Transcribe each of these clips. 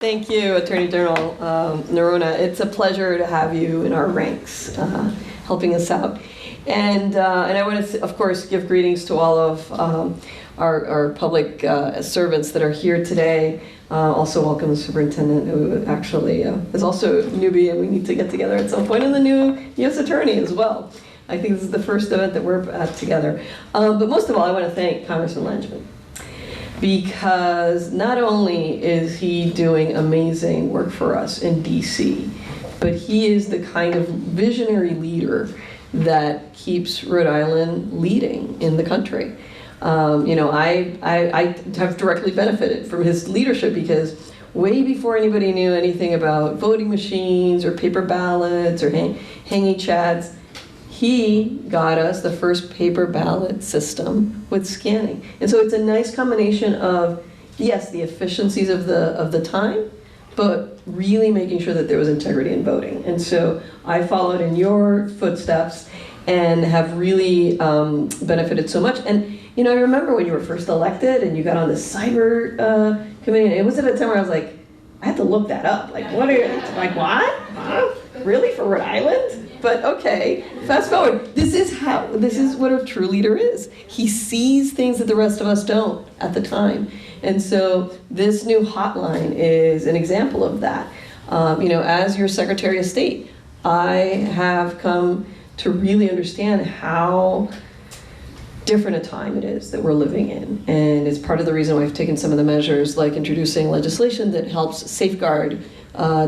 Thank you, Attorney General Noronha. It's a pleasure to have you in our ranks, helping us out. And I want to, of course, give greetings to all of our public servants that are here today. Also welcome the superintendent, who actually is also a newbie, and we need to get together at some point, and the new U.S. Attorney as well. I think this is the first event that we're at together. But most of all, I want to thank Congressman Langevin, because not only is he doing amazing work for us in DC, but he is the kind of visionary leader that keeps Rhode Island leading in the country. You know, I have directly benefited from his leadership, because way before anybody knew anything about voting machines or paper ballots or hanging chads, he got us the first paper ballot system with scanning. And so it's a nice combination of, yes, the efficiencies of the time, but really making sure that there was integrity in voting. And so I followed in your footsteps and have really benefited so much. And you know, I remember when you were first elected and you got on the cyber committee, and it was at a time where I was like, I had to look that up. Like, what are you, like, what? Huh? Really, for Rhode Island? But okay, fast forward. This is what a true leader is. He sees things that the rest of us don't at the time. And so this new hotline is an example of that. You know, as your Secretary of State, I have come to really understand how different a time it is that we're living in. And it's part of the reason why I've taken some of the measures, like introducing legislation that helps safeguard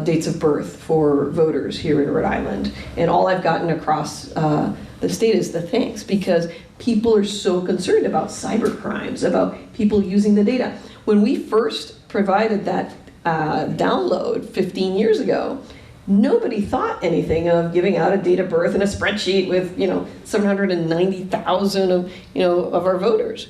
dates of birth for voters here in Rhode Island. And all I've gotten across the state is the thanks, because people are so concerned about cyber crimes, about people using the data. When we first provided that download 15 years ago, nobody thought anything of giving out a date of birth in a spreadsheet with, you know, 790,000 of, you know, of our voters.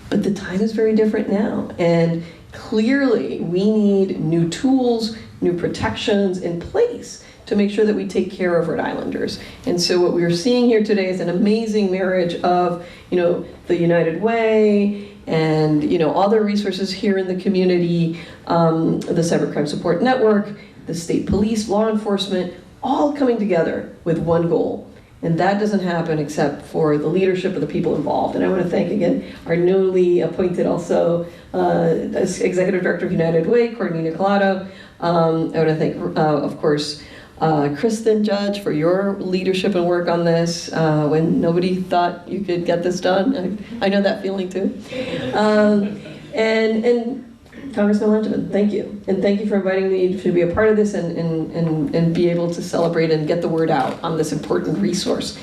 But the time is very different now, and clearly we need new tools, new protections in place to make sure that we take care of Rhode Islanders. And so what we're seeing here today is an amazing marriage of, you know, the United Way and, you know, all the resources here in the community, the Cybercrime Support Network, the state police, law enforcement, all coming together with one goal. And that doesn't happen except for the leadership of the people involved. And I want to thank again our newly appointed also Executive Director of United Way, Courtney Nicolado. I want to thank, of course, Kristen Judge, for your leadership and work on this when nobody thought you could get this done. I know that feeling too. And Congressman Langevin, thank you. And thank you for inviting me to be a part of this and be able to celebrate and get the word out on this important resource.